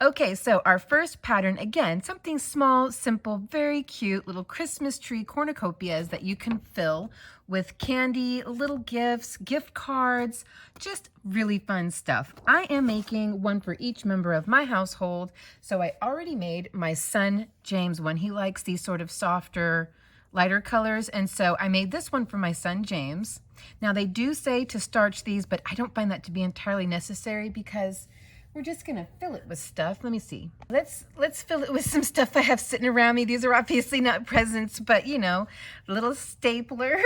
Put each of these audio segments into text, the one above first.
Okay, so our first pattern, again, something small, simple, very cute, little Christmas tree cornucopias that you can fill with candy, little gifts, gift cards, just really fun stuff. I am making one for each member of my household. So I already made my son James one. He likes these sort of softer, lighter colors. And so I made this one for my son James. Now they do say to starch these, but I don't find that to be entirely necessary because we're just gonna fill it with stuff. Let me see. Let's fill it with some stuff I have sitting around me. These are obviously not presents, but you know, a little stapler,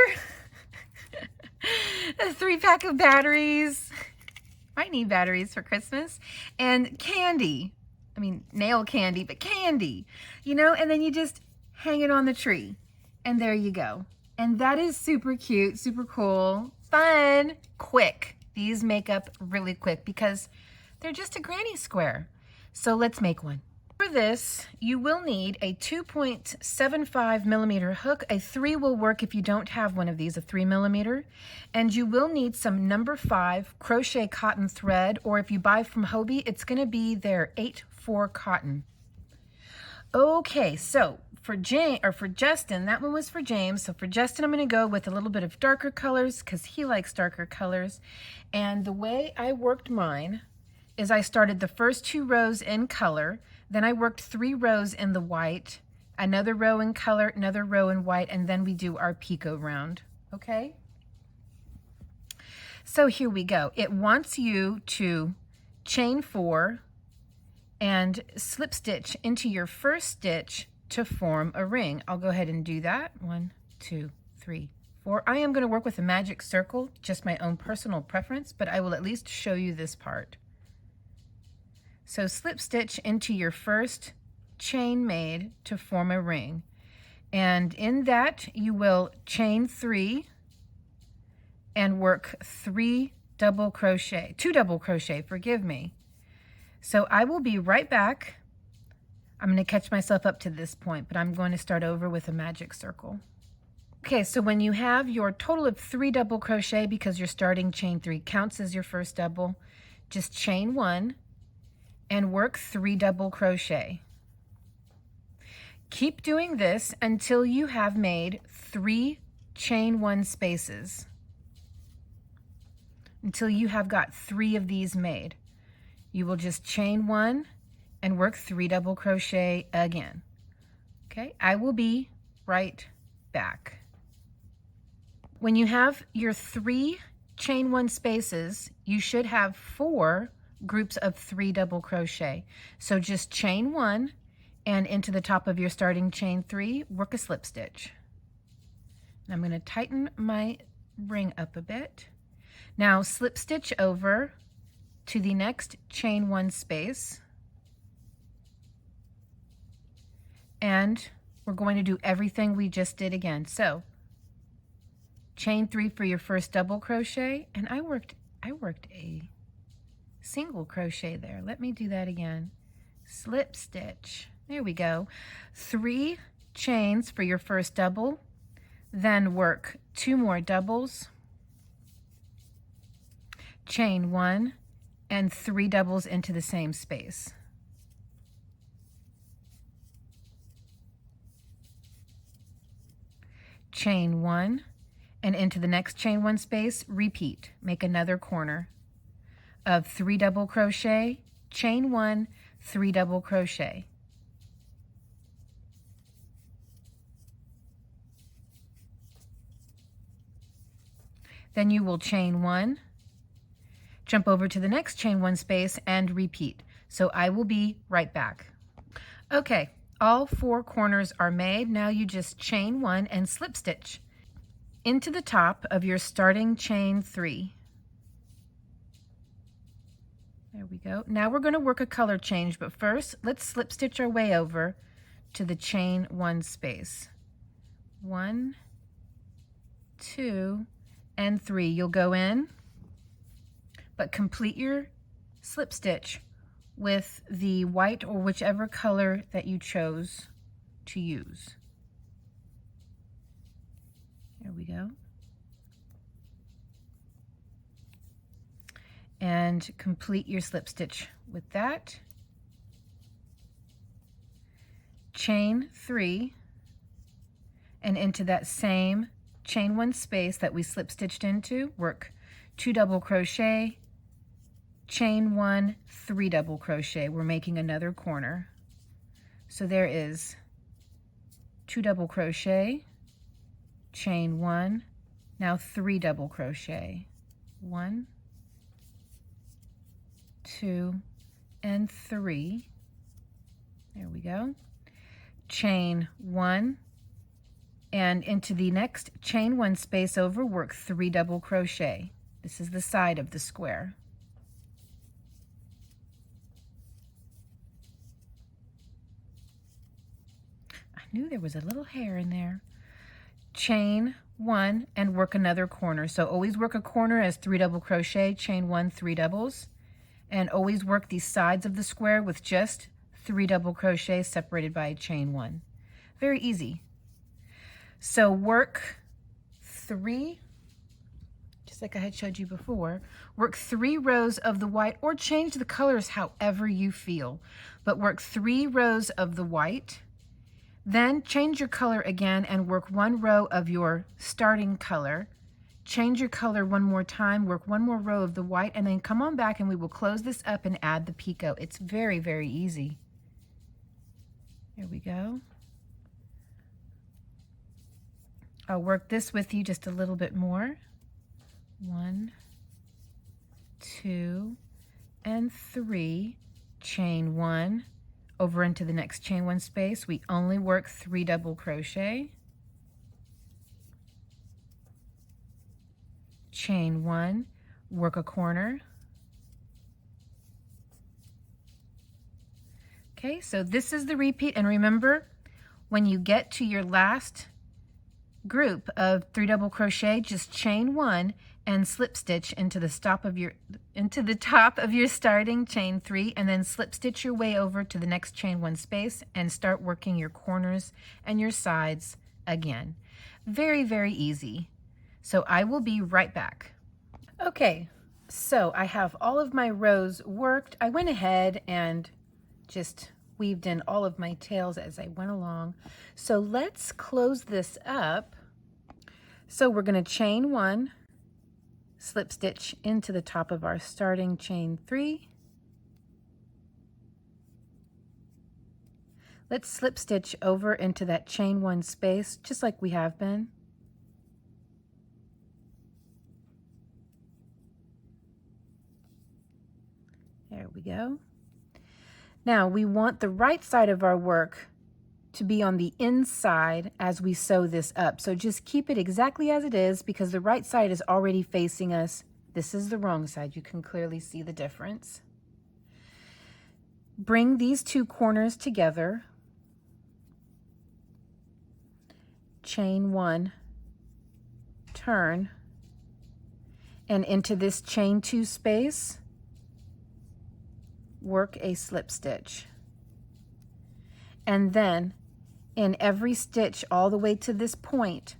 a 3-pack of batteries. Might need batteries for Christmas. And candy. I mean, nail candy, but candy. You know, and then you just hang it on the tree. And there you go. And that is super cute, super cool, fun, quick. These make up really quick because they're just a granny square. So let's make one. For this, you will need a 2.75 millimeter hook. A 3 will work if you don't have one of these, a 3 millimeter. And you will need some number 5 crochet cotton thread, or if you buy from Hobie, it's gonna be their 8-4 cotton. Okay, so for Justin, that one was for James. So for Justin, I'm gonna go with a little bit of darker colors because he likes darker colors. And the way I worked mine is I started the first 2 rows in color, then I worked 3 rows in the white, another row in color, another row in white, and then we do our picot round, okay? So here we go. It wants you to chain 4 and slip stitch into your first stitch to form a ring. I'll go ahead and do that. 1, 2, 3, 4. I am going to work with a magic circle, just my own personal preference, but I will at least show you this part. So slip stitch into your first chain made to form a ring. And in that you will chain 3 and work 2 double crochet, forgive me. So I will be right back. I'm going to catch myself up to this point, but I'm going to start over with a magic circle. Okay, so when you have your total of 3 double crochet, because your starting chain 3 counts as your first double, just chain 1 and work 3 double crochet. Keep doing this until you have made 3 chain 1 spaces. Until you have got 3 of these made. You will just chain 1 and work 3 double crochet again. Okay, I will be right back. When you have your 3 chain 1 spaces, you should have 4 groups of 3 double crochet. So just chain 1 and into the top of your starting chain 3, work a slip stitch. And I'm going to tighten my ring up a bit. Now slip stitch over to the next chain 1 space. And we're going to do everything we just did again. So chain 3 for your first double crochet, and I worked a single crochet there. Let me do that again. Slip stitch. There we go. 3 chains for your first double, then work 2 more doubles, chain 1, and 3 doubles into the same space. Chain 1 and into the next chain 1 space, repeat. Make another corner of 3 double crochet, chain 1, 3 double crochet. Then you will chain 1, jump over to the next chain 1 space and repeat. So I will be right back. Okay, all 4 corners are made. Now you just chain 1 and slip stitch into the top of your starting chain 3. There we go. Now we're going to work a color change, but first let's slip stitch our way over to the chain 1 space. 1, 2, and 3. You'll go in, but complete your slip stitch with the white or whichever color that you chose to use. There we go. And complete your slip stitch with that. chain 3, and into that same chain 1 space that we slip stitched into, work 2 double crochet, chain 1, 3 double crochet. We're making another corner. So there is 2 double crochet, chain 1, now 3 double crochet. 1, 2, and 3. There we go. Chain 1, and into the next chain 1 space over, work 3 double crochet. This is the side of the square. I knew there was a little hair in there. Chain 1 and work another corner. So always work a corner as 3 double crochet, chain 1, 3 doubles, and always work the sides of the square with just 3 double crochet separated by a chain 1. Very easy. So work 3, just like I had showed you before, work 3 rows of the white, or change the colors however you feel, but work 3 rows of the white, then change your color again and work 1 row of your starting color, change your color 1 more time, work 1 more row of the white, and then come on back and we will close this up and add the picot. It's very, very easy. There we go. I'll work this with you just a little bit more. 1, 2, and 3, chain 1, over into the next chain 1 space. We only work 3 double crochet, chain 1, work a corner. Okay, so this is the repeat, and remember, when you get to your last group of 3 double crochet, just chain 1 and slip stitch into the top of your starting chain 3, and then slip stitch your way over to the next chain 1 space and start working your corners and your sides again. Very, very easy. So I will be right back. Okay, so I have all of my rows worked. I went ahead and just weaved in all of my tails as I went along. So let's close this up. So we're going to chain 1, slip stitch into the top of our starting chain 3. Let's slip stitch over into that chain 1 space just like we have been. There we go. Now we want the right side of our work to be on the inside as we sew this up. So just keep it exactly as it is because the right side is already facing us. This is the wrong side. You can clearly see the difference. Bring these 2 corners together. Chain 1, turn, and into this chain 2 space, work a slip stitch. And then in every stitch all the way to this point,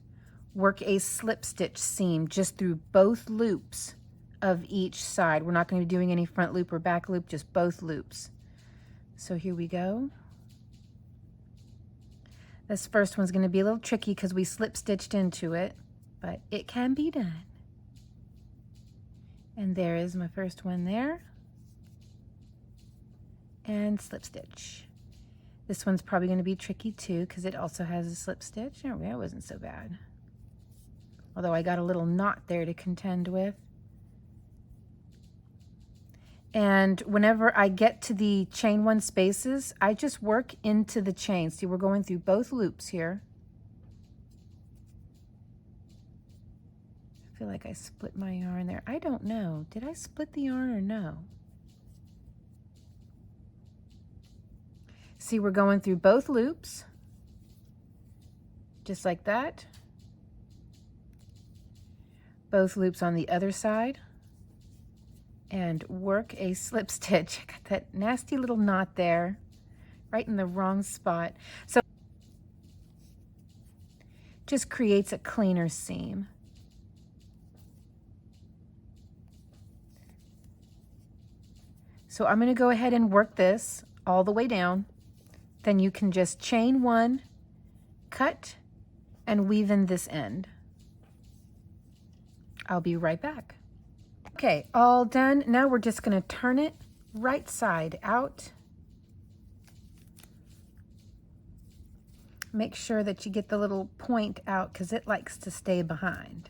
work a slip stitch seam just through both loops of each side. We're not going to be doing any front loop or back loop, just both loops. So here we go. This first one's going to be a little tricky because we slip stitched into it, but it can be done. And there is my first one there. And slip stitch. This one's probably going to be tricky too because it also has a slip stitch. Oh, that wasn't so bad. Although I got a little knot there to contend with. And whenever I get to the chain 1 spaces, I just work into the chain. See, we're going through both loops here. I feel like I split my yarn there. I don't know. Did I split the yarn or no? See, we're going through both loops, just like that. Both loops on the other side, and work a slip stitch. I got that nasty little knot there, right in the wrong spot. So just creates a cleaner seam. So I'm going to go ahead and work this all the way down. then you can just chain 1, cut, and weave in this end. I'll be right back. Okay, all done. Now we're just going to turn it right side out. Make sure that you get the little point out because it likes to stay behind.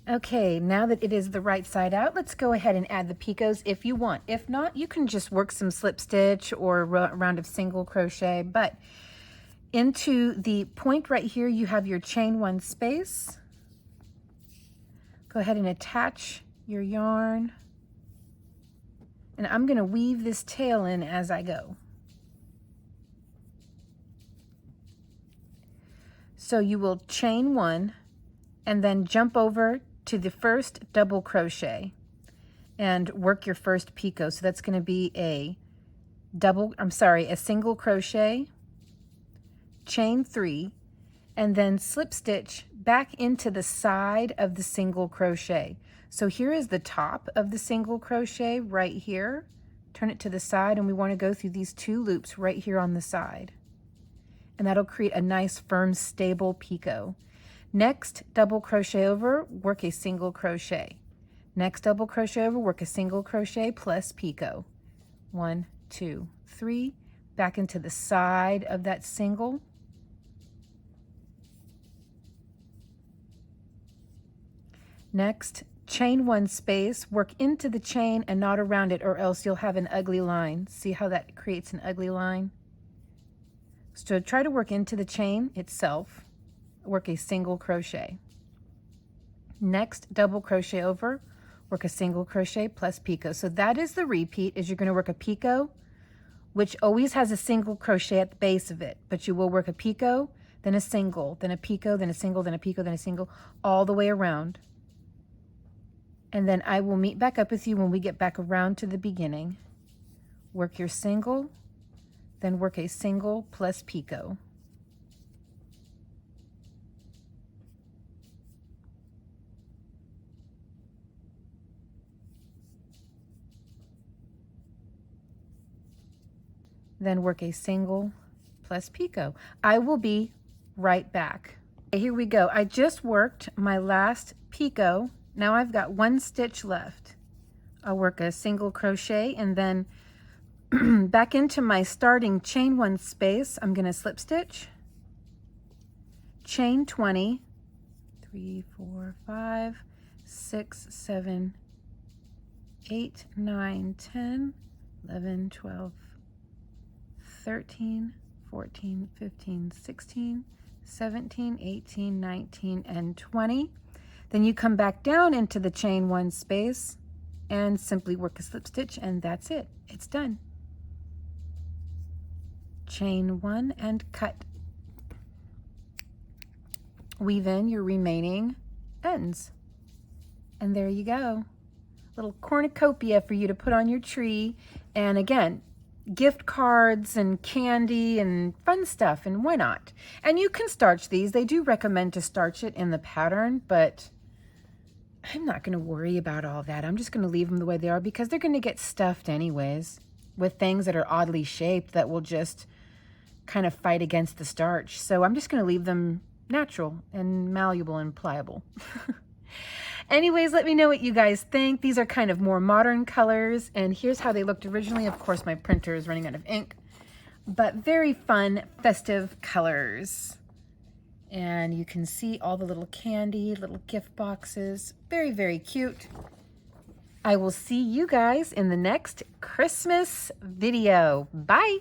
Okay, now that it is the right side out, let's go ahead and add the picots if you want. If not, you can just work some slip stitch or a round of single crochet. But into the point right here, you have your chain 1 space. Go ahead and attach your yarn. And I'm going to weave this tail in as I go. So you will chain 1 and then jump over to the first double crochet and work your first picot. So that's going to be a single crochet, chain 3, and then slip stitch back into the side of the single crochet. So here is the top of the single crochet right here. Turn it to the side, and we want to go through these 2 loops right here on the side. And that'll create a nice, firm, stable picot. Next, double crochet over, work a single crochet. Next double crochet over, work a single crochet plus picot. 1, 2, 3, back into the side of that single. Next, chain 1 space, work into the chain and not around it, or else you'll have an ugly line. See how that creates an ugly line? So try to work into the chain itself, work a single crochet. Next, double crochet over, work a single crochet plus picot. So that is the repeat, is you're going to work a picot, which always has a single crochet at the base of it, but you will work a picot, then a single, then a picot, then a single, then a picot, then a single, all the way around. And then I will meet back up with you when we get back around to the beginning. Work your single, then work a single plus picot. Then work a single plus picot. I will be right back. Okay, here we go. I just worked my last picot. Now I've got 1 stitch left. I'll work a single crochet and then back into my starting chain 1 space. I'm going to slip stitch, chain 20, 3, 4, 5, 6, 7, 8, 9, 10, 11, 12, 13, 14, 15, 16, 17, 18, 19, and 20. Then you come back down into the chain 1 space and simply work a slip stitch, and that's it. It's done. Chain 1 and cut. Weave in your remaining ends. And there you go. Little cornucopia for you to put on your tree. And again, gift cards and candy and fun stuff, and why not? And you can starch these. They do recommend to starch it in the pattern, but I'm not going to worry about all that. I'm just going to leave them the way they are because they're going to get stuffed anyways with things that are oddly shaped that will just kind of fight against the starch. So I'm just going to leave them natural and malleable and pliable. Anyways, let me know what you guys think. These are kind of more modern colors, and here's how they looked originally. Of course, my printer is running out of ink, but very fun, festive colors. And you can see all the little candy, little gift boxes. Very, very cute. I will see you guys in the next Christmas video. Bye.